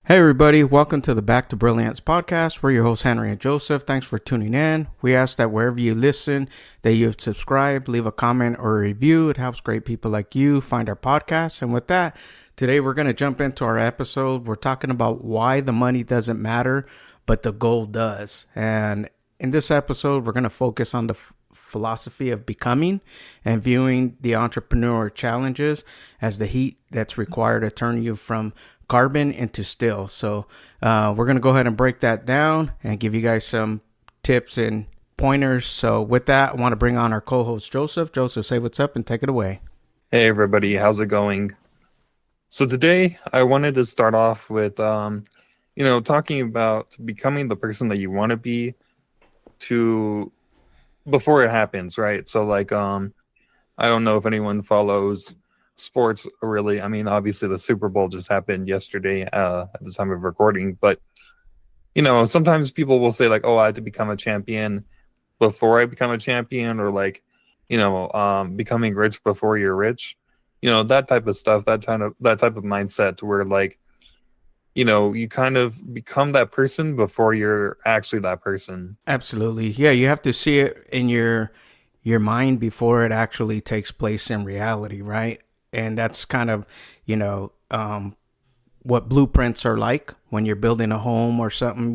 Hey everybody, welcome to the Back to Brilliance podcast. We're your hosts Henry and Joseph. Thanks for tuning in. We ask that wherever you listen, that you have subscribed, leave a comment or a review. It helps great people like you find our podcast. And with that, today we're going to jump into our episode. We're talking about why the money doesn't matter, but the goal does. And in this episode, we're going to focus on the philosophy of becoming and viewing the entrepreneur challenges as the heat that's required to turn you from carbon into steel. So we're going to go ahead and break that down and give you guys some tips and pointers. So with that, I want to bring on our co-host Joseph. Joseph, say what's up and take it away. Hey everybody, how's it going? So today I wanted to start off with talking about becoming the person that you want to be to before it happens, right? So I don't know if anyone follows sports really. I mean, obviously the Super Bowl just happened yesterday at the time of recording, but sometimes people will say like, "Oh, I had to become a champion before I become a champion," or becoming rich before you're rich. That type of stuff, that type of mindset where you kind of become that person before you're actually that person. Absolutely. Yeah, you have to see it in your mind before it actually takes place in reality, right? And that's kind of, what blueprints are like when you're building a home or something.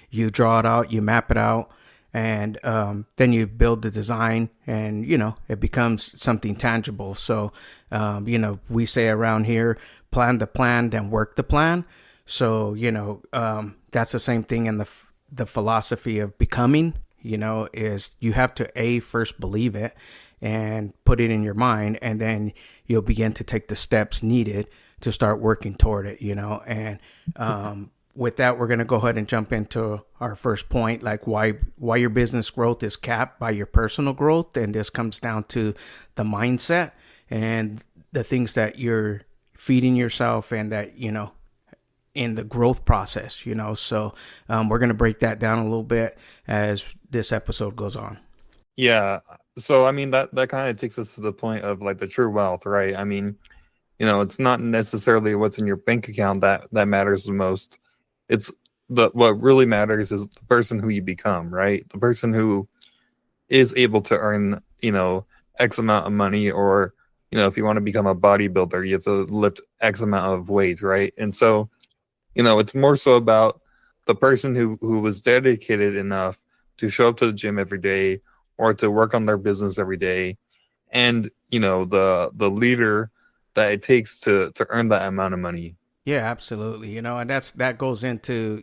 You draw it out, you map it out, and then you build the design, and it becomes something tangible. So we say around here, plan the plan then work the plan. So that's the same thing in the philosophy of becoming. Is you have to first believe it and put it in your mind, and then you'll begin to take the steps needed to start working toward it. And with that, we're going to go ahead and jump into our first point, like why your business growth is capped by your personal growth. And this comes down to the mindset and the things that you're feeding yourself, and that in the growth process. So we're going to break that down a little bit as this episode goes on. Yeah. So I mean that kind of takes us to the point of like the true wealth, right? I mean, it's not necessarily what's in your bank account that matters the most. It's what really matters is the person who you become, right? The person who is able to earn, X amount of money, or if you want to become a bodybuilder, you have to lift X amount of weight, right? And so, it's more so about the person who was dedicated enough to show up to the gym every day or to work on their business every day, and the leader that it takes to earn that amount of money. Yeah, absolutely. And that goes into,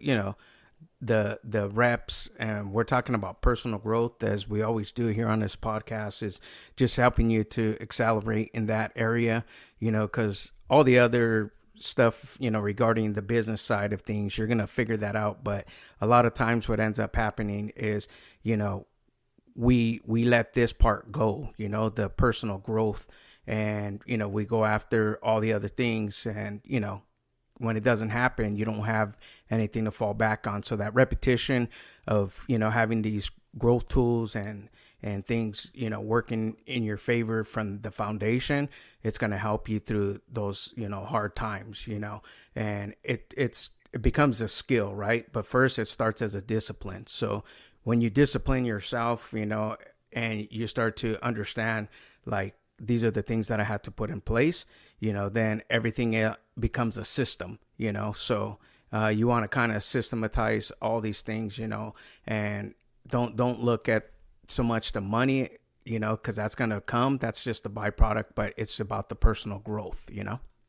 the reps, and we're talking about personal growth, as we always do here on this podcast, is just helping you to accelerate in that area, because all the other stuff, regarding the business side of things, you're going to figure that out. But a lot of times what ends up happening is, we let this part go, the personal growth, and we go after all the other things, and when it doesn't happen, you don't have anything to fall back on. So that repetition of having these growth tools and things working in your favor from the foundation, it's going to help you through those hard times, and it becomes a skill, right? But first it starts as a discipline. So when you discipline yourself, and you start to understand, like, these are the things that I had to put in place, then everything becomes a system, so you want to kind of systematize all these things, and don't look at so much the money, because that's going to come. That's just a byproduct, but it's about the personal growth.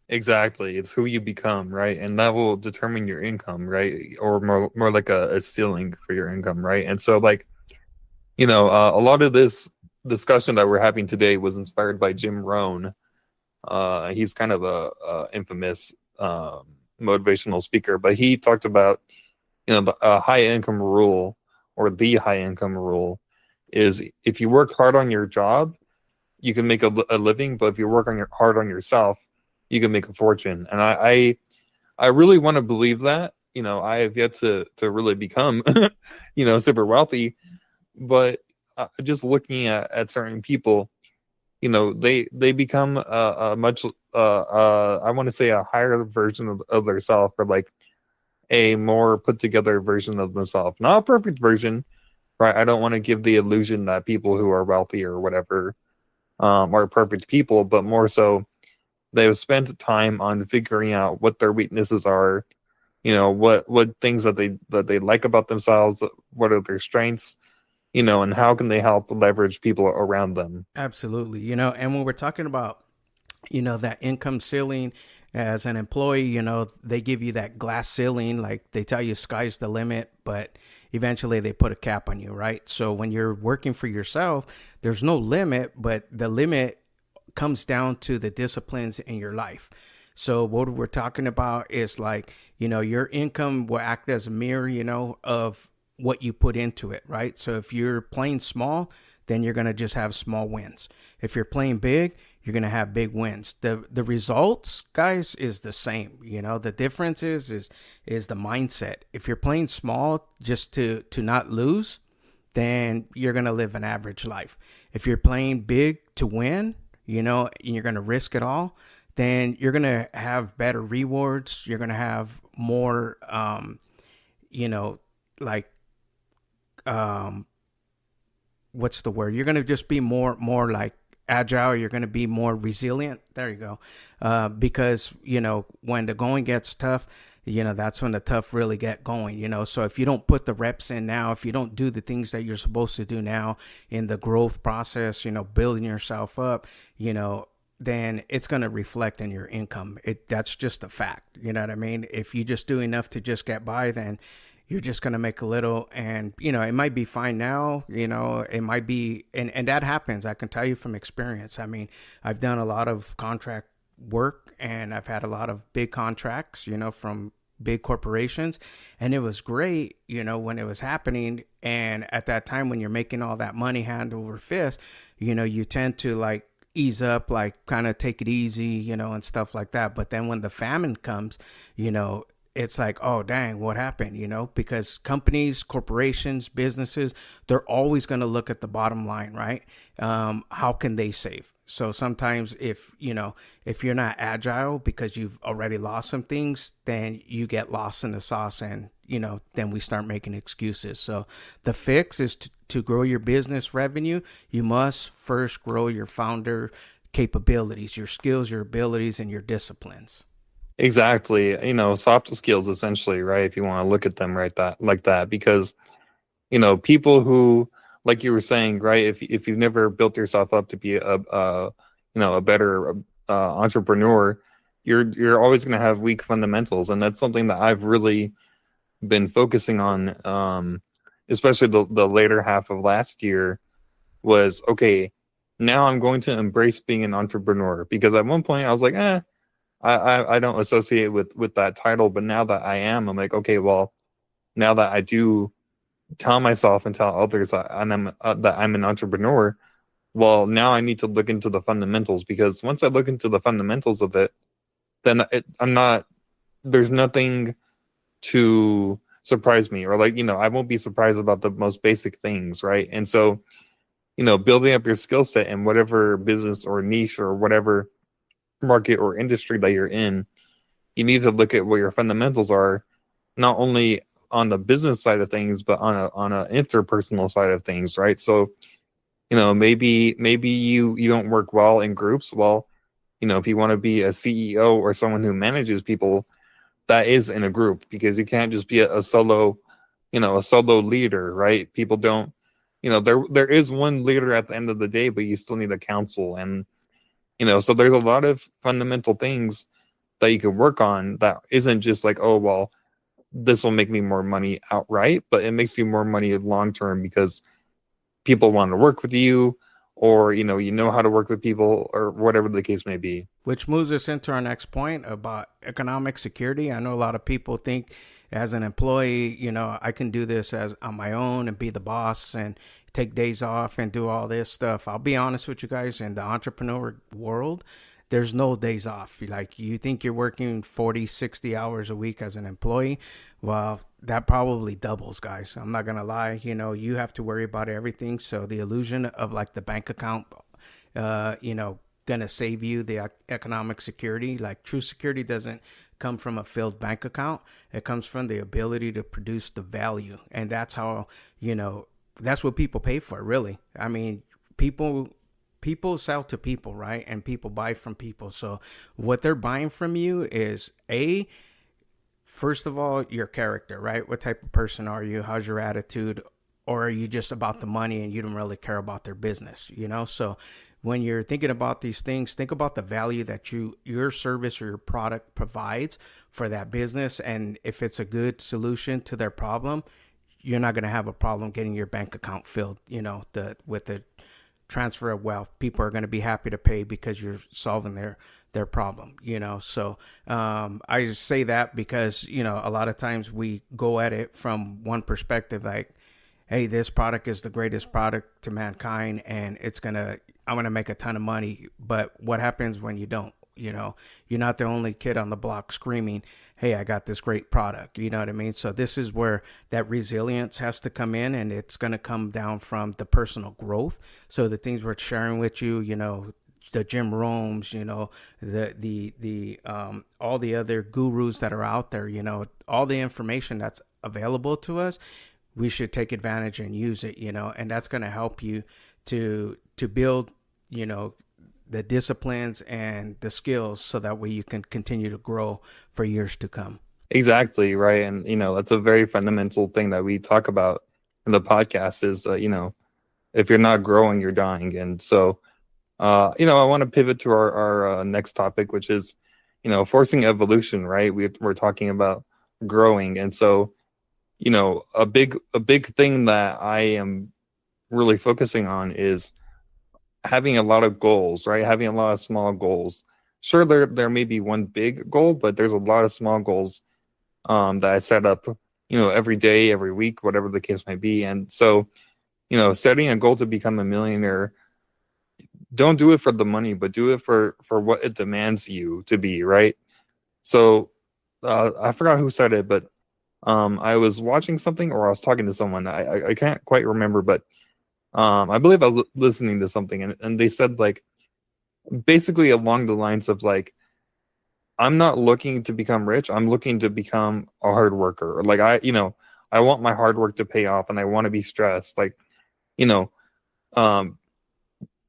Exactly. It's who you become, right? And that will determine your income, right? Or more like a ceiling for your income, right? And so a lot of this discussion that we're having today was inspired by Jim Rohn. He's kind of a infamous motivational speaker, but he talked about the high income rule, or the high income rule, is if you work hard on your job, you can make a living, but if you work hard on yourself, you can make a fortune. And I really want to believe that. I have yet to really become super wealthy, but just looking at certain people, they become a much I want to say a higher version of themselves, or like a more put together version of themselves. Not a perfect version, right? I don't want to give the illusion that people who are wealthy or whatever are perfect people, but more so they've spent time on figuring out what their weaknesses are, what things that they like about themselves, what are their strengths, and how can they help leverage people around them. Absolutely. And when we're talking about, that income ceiling as an employee, they give you that glass ceiling, like they tell you sky's the limit, but eventually they put a cap on you, right? So when you're working for yourself, there's no limit, but the limit comes down to the disciplines in your life. So what we're talking about is like, your income will act as a mirror, of what you put into it, right? So if you're playing small, then you're going to just have small wins. If you're playing big, you're going to have big wins. The results, guys, is the same. The difference is the mindset. If you're playing small just to not lose, then you're going to live an average life. If you're playing big to win, and you're going to risk it all, then you're going to have better rewards. You're going to have more, like, um, what's the word? You're going to just be more like agile. You're going to be more resilient. There you go. Because, when the going gets tough, that's when the tough really get going, so if you don't put the reps in now, if you don't do the things that you're supposed to do now in the growth process, building yourself up, then it's going to reflect in your income. That's just a fact. You know what I mean? If you just do enough to just get by, then you're just going to make a little, and it might be fine now, it might be, and that happens. I can tell you from experience. I mean, I've done a lot of contract work, and I've had a lot of big contracts, from big corporations, and it was great, when it was happening. And at that time, when you're making all that money hand over fist, you tend to like ease up, like kind of take it easy, and stuff like that. But then when the famine comes, it's like, oh, dang, what happened? Because companies, corporations, businesses, they're always going to look at the bottom line, right? How can they save? So sometimes if you're not agile because you've already lost some things, then you get lost in the sauce, and, then we start making excuses. So the fix is to grow your business revenue. You must first grow your founder capabilities, your skills, your abilities, and your disciplines. Exactly. Soft skills essentially, right? If you want to look at them right that like that, because people who, like you were saying, right? If you've never built yourself up to be a better entrepreneur, you're always going to have weak fundamentals, and that's something that I've really been focusing on, especially the later half of last year. Was okay. Now I'm going to embrace being an entrepreneur, because at one point I was like, I don't associate with that title, but now that I am, I'm like, okay, well, now that I do tell myself and tell others that I'm an entrepreneur, well, now I need to look into the fundamentals, because once I look into the fundamentals of it, then I'm not. There's nothing to surprise me, or like, I won't be surprised about the most basic things, right? And so, building up your skill set in whatever business or niche or whatever market or industry that you're in, you need to look at what your fundamentals are, not only on the business side of things, but on a interpersonal side of things, right? So, maybe you don't work well in groups. Well, if you want to be a CEO or someone who manages people, that is in a group, because you can't just be a solo leader, right? People don't, there is one leader at the end of the day, but you still need a council. And so there's a lot of fundamental things that you can work on that isn't just like, oh, well, this will make me more money outright, but it makes you more money long term, because people want to work with you, or how to work with people, or whatever the case may be. Which moves us into our next point about economic security. I know a lot of people think as an employee, I can do this as on my own and be the boss and take days off and do all this stuff. I'll be honest with you guys, in the entrepreneur world, there's no days off. Like, you think you're working 40, 60 hours a week as an employee. Well, that probably doubles, guys. I'm not going to lie. You have to worry about everything. So the illusion of like the bank account, gonna save you the economic security, like true security, doesn't come from a filled bank account. It comes from the ability to produce the value. And that's how, that's what people pay for, really. I mean, people sell to people, right? And people buy from people. So what they're buying from you is first of all, your character, right? What type of person are you? How's your attitude? Or are you just about the money and you don't really care about their business, So when you're thinking about these things, think about the value that your service or your product provides for that business. And if it's a good solution to their problem, you're not going to have a problem getting your bank account filled, with the transfer of wealth. People are going to be happy to pay because you're solving their problem, So I just say that because, a lot of times we go at it from one perspective, like, hey, this product is the greatest product to mankind and I'm going to make a ton of money. But what happens when you don't? You're not the only kid on the block screaming, hey, I got this great product. You know what I mean? So this is where that resilience has to come in, and it's going to come down from the personal growth. So the things we're sharing with you, the Jim Rohns, the all the other gurus that are out there, all the information that's available to us, we should take advantage and use it, and that's going to help you to build, the disciplines and the skills so that way you can continue to grow for years to come. Exactly, right. And that's a very fundamental thing that we talk about in the podcast is if you're not growing, you're dying. And so I want to pivot to our next topic, which is forcing evolution, right? We're talking about growing. And so a big thing that I am really focusing on is having a lot of goals, right? Having a lot of small goals. Sure, there may be one big goal, but there's a lot of small goals that I set up, every day, every week, whatever the case might be. And so, setting a goal to become a millionaire, don't do it for the money, but do it for what it demands you to be, right? So I forgot who said it, but I was watching something or I was talking to someone. I can't quite remember, but I believe I was listening to something, and they said, like, basically along the lines of, like, I'm not looking to become rich. I'm looking to become a hard worker. Like, I want my hard work to pay off, and I want to be stressed. Like, you know, um,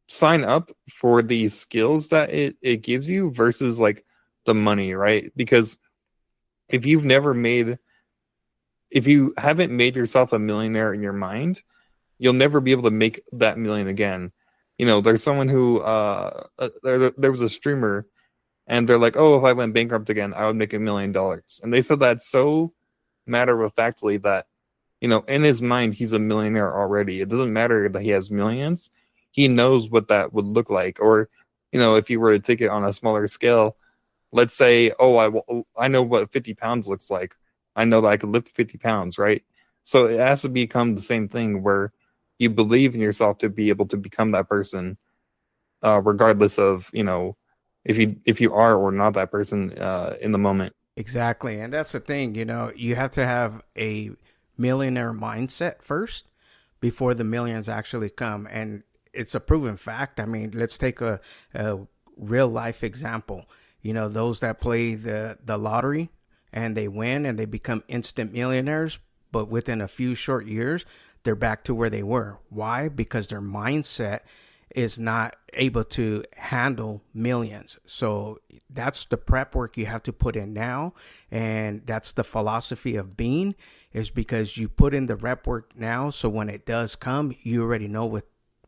sign up for the skills that it gives you versus like the money, right? Because if you've never made, if you haven't made yourself a millionaire in your mind, you'll never be able to make that million again. There's someone who there was a streamer, and they're like, oh, if I went bankrupt again, I would make $1 million. And they said that so matter of factly that, in his mind, he's a millionaire already. It doesn't matter that he has millions. He knows what that would look like. Or, if you were to take it on a smaller scale, let's say, oh, I know what 50 pounds looks like. I know that I could lift 50 pounds, right? So it has to become the same thing where you believe in yourself to be able to become that person, regardless of, if you are or not that person in the moment. Exactly. And that's the thing, you have to have a millionaire mindset first before the millions actually come. And it's a proven fact. I mean, let's take a real life example. Those that play the lottery and they win and they become instant millionaires, but within a few short years, they're back to where they were. Why? Because their mindset is not able to handle millions. So that's the prep work you have to put in now. And that's the philosophy of being, is because you put in the rep work now. So when it does come, you already know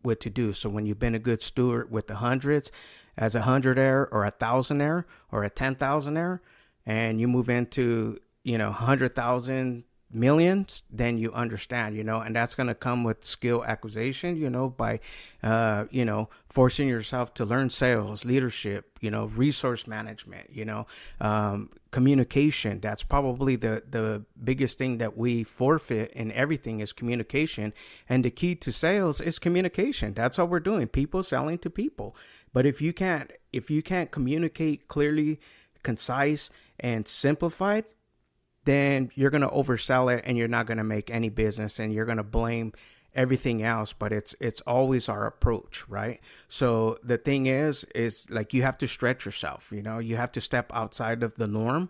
what to do. So when you've been a good steward with the hundreds, as a hundredaire or a thousandaire or a 10,000aire, and you move into, 100,000 millions, then you understand, and that's going to come with skill acquisition, by, forcing yourself to learn sales, leadership, resource management, communication. That's probably the biggest thing that we forfeit in everything is communication. And the key to sales is communication. That's what we're doing. People selling to people. But if you can't communicate clearly, concise, and simplified, then you're going to oversell it and you're not going to make any business, and you're going to blame everything else, but it's always our approach, right? So the thing is like you have to stretch yourself, you know, you have to step outside of the norm.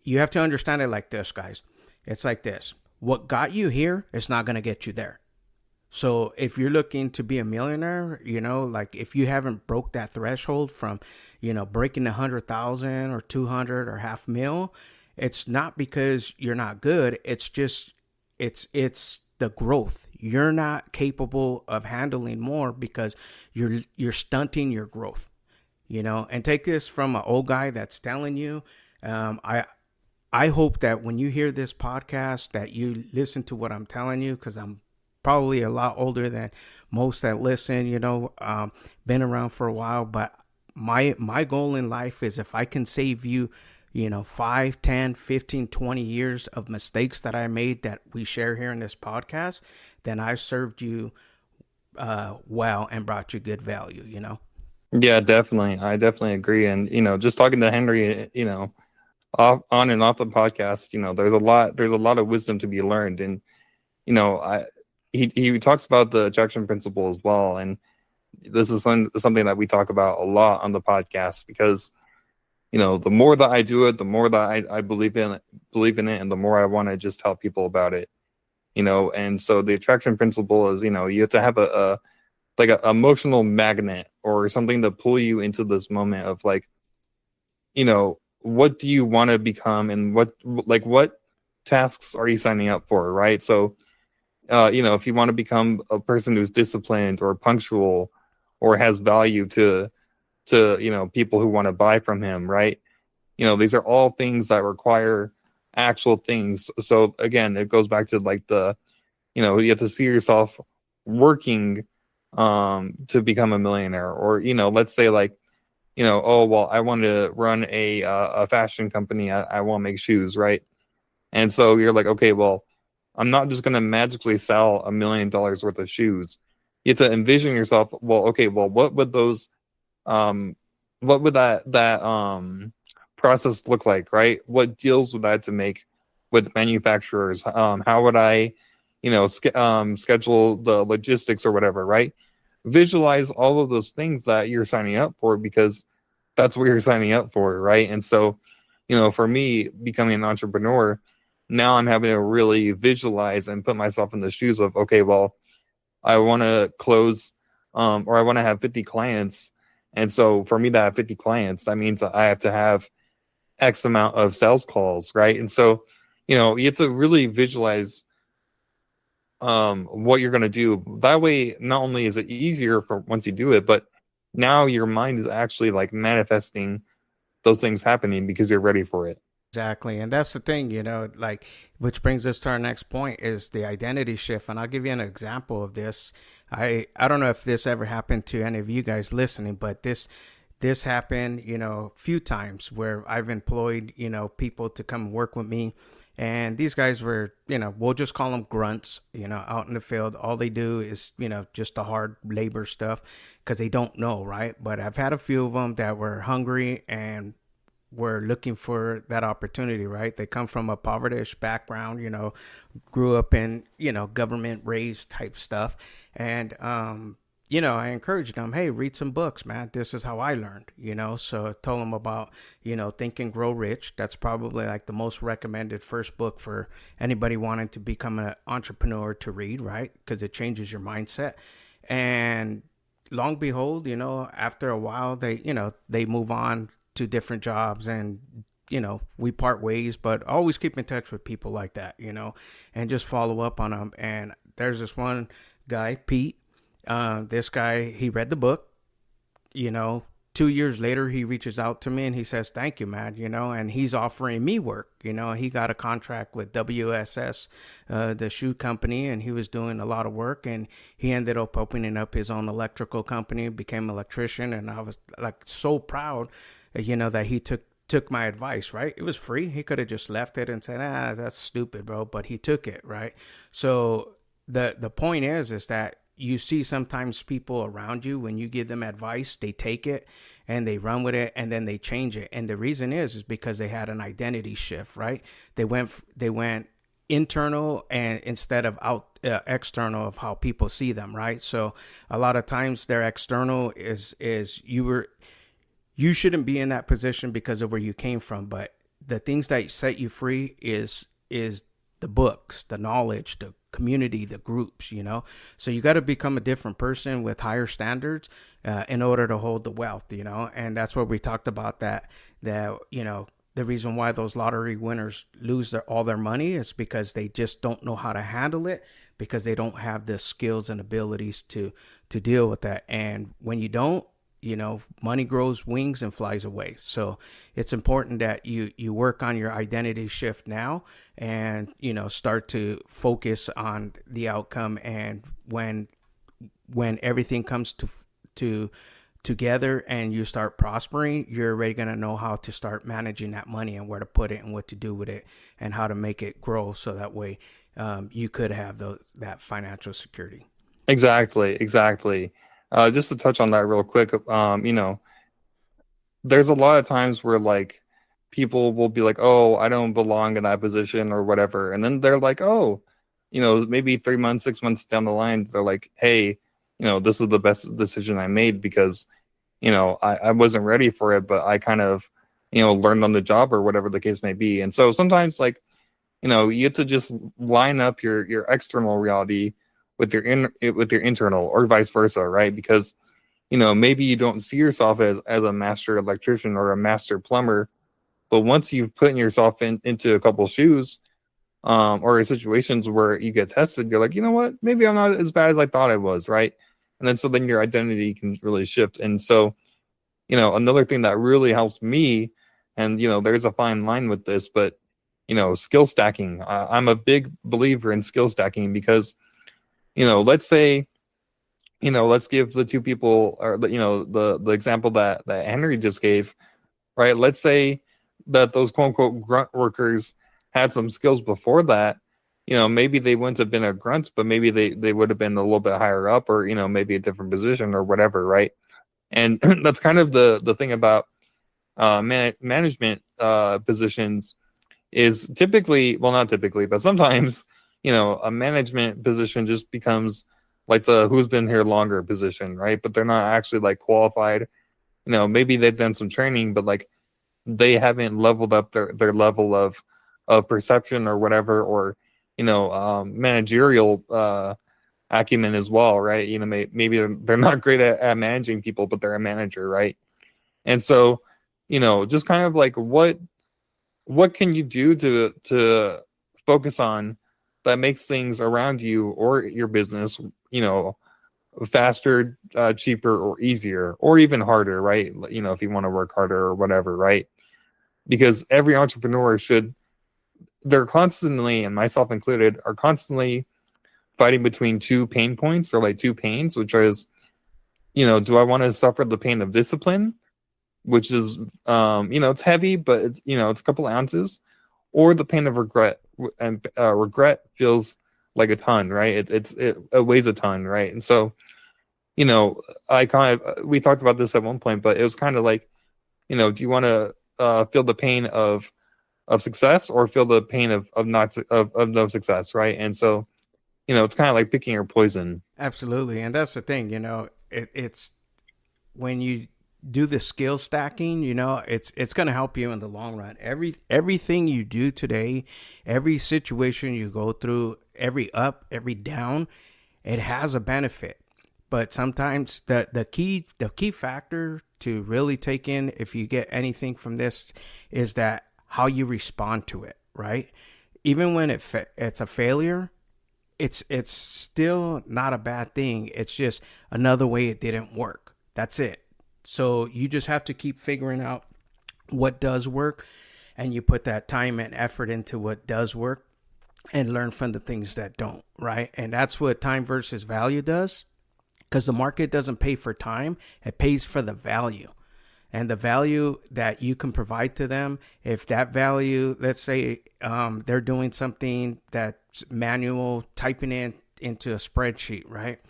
You have to understand it like this, guys. It's like this. What got you here is not going to get you there. So if you're looking to be a millionaire, you know, like if you haven't broke that threshold from, you know, breaking 100,000 or 200 or half mil, it's not because you're not good. It's just, it's the growth. You're not capable of handling more because you're stunting your growth, you know. And take this from an old guy that's telling you, um, I I hope that when you hear this podcast that you listen to what I'm telling you, because I'm probably a lot older than most that listen, you know, been around for a while. But my goal in life is if I can save you, you know, 5, 10, 15, 20 years of mistakes that I made that we share here in this podcast, then I've served you well and brought you good value, you know. Yeah, definitely. I definitely agree. And just talking to Henry, on and off the podcast, there's a lot of wisdom to be learned. And I he talks about the ejection principle as well. And this is something that we talk about a lot on the podcast because the more that I do it, the more that I believe in it, and the more I want to just tell people about it. And so the attraction principle is, you have to have a like a emotional magnet or something to pull you into this moment of like, what do you want to become, and what tasks are you signing up for, right? So if you want to become a person who's disciplined or punctual or has value to people who want to buy from him, right? These are all things that require actual things. So again, it goes back to like you have to see yourself working to become a millionaire. Or let's say like, oh well, I want to run a fashion company. I want to make shoes, right? And so you're like, okay, well, I'm not just going to magically sell $1 million worth of shoes. You have to envision yourself, well, okay, well, what would those what would that process look like, right? What deals would I have to make with manufacturers? How would I schedule the logistics or whatever, right? Visualize all of those things that you're signing up for, because that's what you're signing up for, right? And so for me, becoming an entrepreneur, now I'm having to really visualize and put myself in the shoes of, okay, well, I want to close or I want to have 50 clients. And so for me to have 50 clients, that means that I have to have X amount of sales calls, right? And so, you have to really visualize what you're going to do. That way, not only is it easier for once you do it, but now your mind is actually like manifesting those things happening because you're ready for it. Exactly. And that's the thing, you know, like, which brings us to our next point is the identity shift. And I'll give you an example of this. I don't know if this ever happened to any of you guys listening, but this happened, you know, a few times where I've employed, you know, people to come work with me. And these guys were, you know, we'll just call them grunts, you know, out in the field. All they do is, you know, just the hard labor stuff because they don't know, right? But I've had a few of them that were hungry and were looking for that opportunity, right? They come from a poverty background, you know, grew up in, you know, government raised type stuff. And, you know, I encouraged them, hey, read some books, man. This is how I learned, you know. So I told them about, you know, Think and Grow Rich. That's probably like the most recommended first book for anybody wanting to become an entrepreneur to read, right? Because it changes your mindset. And long behold, you know, after a while, they move on to different jobs, and you know, we part ways, but always keep in touch with people like that, you know, and just follow up on them. And there's this one guy, Pete. This guy, he read the book, you know. 2 years later, he reaches out to me and he says, thank you, man, you know, and he's offering me work. You know, he got a contract with WSS, the shoe company, and he was doing a lot of work, and he ended up opening up his own electrical company, became an electrician. And I was like so proud, you know, that he took my advice, right? It was free. He could have just left it and said, that's stupid, bro. But he took it, right? So the point is that you see sometimes people around you, when you give them advice, they take it and they run with it and then they change it. And the reason is because they had an identity shift, right? They went internal and instead of out external of how people see them, right? So a lot of times their external is you shouldn't be in that position because of where you came from, but the things that set you free is the books, the knowledge, the community, the groups, you know. So you got to become a different person with higher standards in order to hold the wealth, you know. And that's what we talked about, that you know, the reason why those lottery winners lose all their money is because they just don't know how to handle it, because they don't have the skills and abilities to deal with that. And when you don't, you know, money grows wings and flies away. So it's important that you work on your identity shift now, and, you know, start to focus on the outcome. And when everything comes to together and you start prospering, you're already going to know how to start managing that money and where to put it and what to do with it and how to make it grow, so that way you could have that financial security. Exactly, exactly. Just to touch on that real quick, you know, there's a lot of times where like people will be like, "Oh, I don't belong in that position" or whatever, and then they're like, "Oh, you know, maybe 3 months, 6 months down the line, they're like, hey, you know, this is the best decision I made because, you know, I wasn't ready for it, but I kind of, you know, learned on the job or whatever the case may be." And so sometimes, like, you know, you have to just line up your external reality with with your internal, or vice versa, right? Because, you know, maybe you don't see yourself as a master electrician or a master plumber, but once you've put yourself into a couple shoes, or situations where you get tested, you're like, you know what, maybe I'm not as bad as I thought I was, right? And then so then your identity can really shift. And so, you know, another thing that really helps me, and, you know, there's a fine line with this, but, you know, skill stacking. I'm a big believer in skill stacking because, you know, let's say, you know, let's give the two people, or, you know, the example that Henry just gave, right? Let's say that those quote unquote grunt workers had some skills before that. You know, maybe they wouldn't have been a grunt, but maybe they would have been a little bit higher up, or, you know, maybe a different position or whatever, right? And that's kind of the thing about management positions is typically, well, not typically, but sometimes, you know, a management position just becomes like the who's been here longer position, right? But they're not actually like qualified. You know, maybe they've done some training, but like they haven't leveled up their level of perception or whatever, or, you know, managerial acumen as well, right? You know, maybe they're not great at managing people, but they're a manager, right? And so, you know, just kind of like what can you do to focus on that makes things around you or your business, you know, faster, cheaper, or easier, or even harder, right? You know, if you want to work harder or whatever, right? Because every entrepreneur should, they're constantly, and myself included, are constantly fighting between two pain points, or like two pains, which is, you know, do I want to suffer the pain of discipline, which is, you know, it's heavy, but it's, you know, it's a couple ounces, or the pain of regret. And regret feels like a ton, right? It weighs a ton, right? And so, you know, I kind of, we talked about this at one point, but it was kind of like, you know, do you want to feel the pain of success, or feel the pain of not of no success, right? And so, you know, it's kind of like picking your poison. Absolutely. And that's the thing, you know, it's when you do the skill stacking, you know, it's going to help you in the long run. Everything you do today, every situation you go through, every up, every down, it has a benefit. But sometimes the key factor to really take in, if you get anything from this, is that how you respond to it, right? Even when it's a failure, it's still not a bad thing. It's just another way it didn't work. That's it. So you just have to keep figuring out what does work, and you put that time and effort into what does work, and learn from the things that don't, right? And that's what time versus value does, because the market doesn't pay for time, it pays for the value. And the value that you can provide to them, if that value, let's say they're doing something that's manual, typing in into a spreadsheet, right?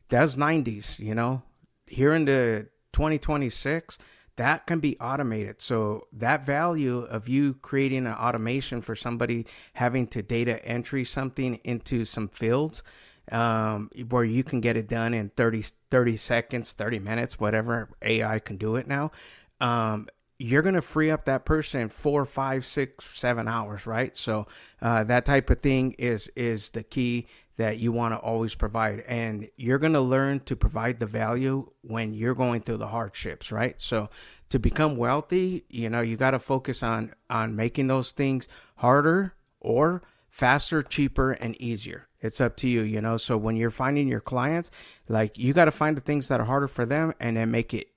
That's 90s, you know. Here in the 2026, that can be automated. So that value of you creating an automation for somebody having to data entry something into some fields, where you can get it done in 30 seconds, 30 minutes, whatever AI can do it now. Um, you're going to free up that person 4, 5, 6, 7 hours, right? So that type of thing is the key that you want to always provide, and you're going to learn to provide the value when you're going through the hardships, right? So to become wealthy, you got to focus on making those things harder or faster, cheaper, and easier. It's up to you. So when you're finding your clients, like, you got to find the things that are harder for them and then make it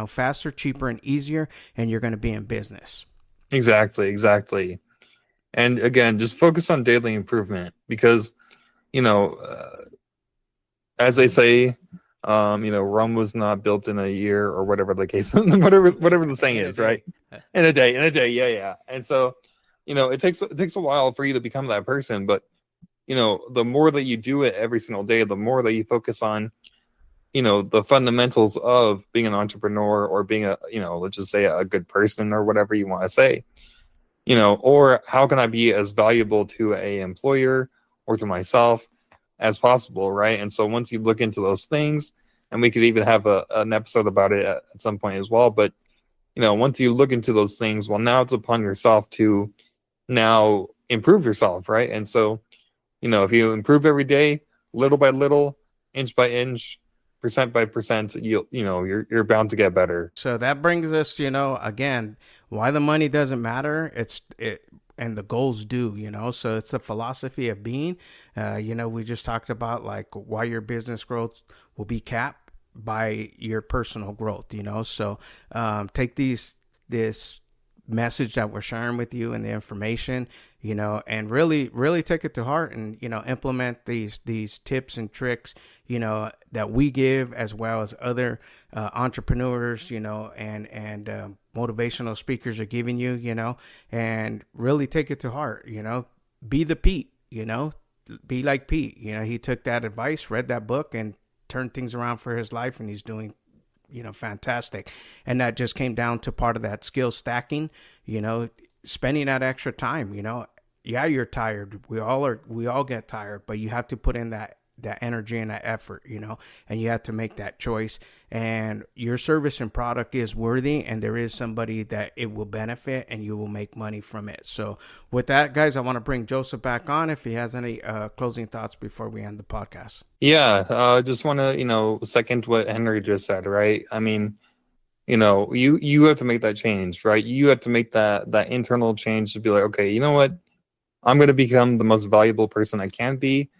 faster, cheaper, and easier, and you're going to be in business. Exactly. And again, just focus on daily improvement because, you know, uh, as they say, Rome was not built in a year or whatever the case, whatever the saying In a is, right? day. In a day, yeah. And so, it takes a while for you to become that person, but the more that you do it every single day, the more that you focus on, the fundamentals of being an entrepreneur or being let's just say a good person or whatever you want to say, or how can I be as valuable to a employer or to myself as possible, right? And so once you look into those things, and we could even have an episode about it at some point as well, but once you look into those things, well, now it's upon yourself to now improve yourself, right? And so, if you improve every day, little by little, inch by inch, percent by percent, you're bound to get better. So that brings us, again, why the money doesn't matter. And the goals do. So it's a philosophy of being. We just talked about, like, why your business growth will be capped by your personal growth. So take this message that we're sharing with you and the information, and really, really take it to heart, and implement these tips and tricks, that we give, as well as other entrepreneurs, and motivational speakers are giving you, and really take it to heart. Be the Pete, be like Pete. He took that advice, read that book, and turned things around for his life, and he's doing fantastic. And that just came down to part of that skill stacking, spending that extra time. Yeah, you're tired. We all get tired, but you have to put in that energy and that effort, and you have to make that choice. And your service and product is worthy, and there is somebody that it will benefit, and you will make money from it. So with that, guys, I want to bring Joseph back on if he has any closing thoughts before we end the podcast. Yeah, just want to, second what Henry just said, right? I mean, you have to make that change, right? You have to make that internal change to be like, okay, you know what? I'm going to become the most valuable person I can be.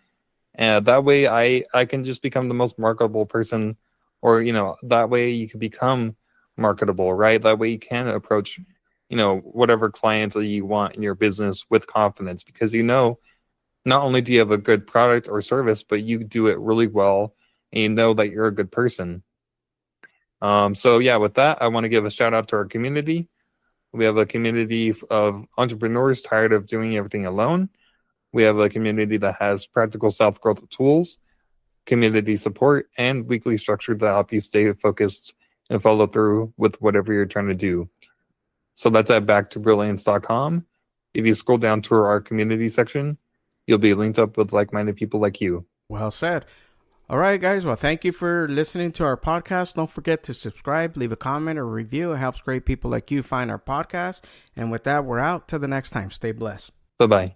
And that way I can just become the most marketable person, or, that way you can become marketable, right? That way you can approach, whatever clients that you want in your business with confidence, because, not only do you have a good product or service, but you do it really well, and you know that you're a good person. So yeah, with that, I want to give a shout out to our community. We have a community of entrepreneurs tired of doing everything alone. We have a community that has practical self-growth tools, community support, and weekly structure to help you stay focused and follow through with whatever you're trying to do. So that's at backtobrilliance.com. If you scroll down to our community section, you'll be linked up with like-minded people like you. Well said. All right, guys. Well, thank you for listening to our podcast. Don't forget to subscribe, leave a comment or review. It helps great people like you find our podcast. And with that, we're out. Till the next time. Stay blessed. Bye-bye.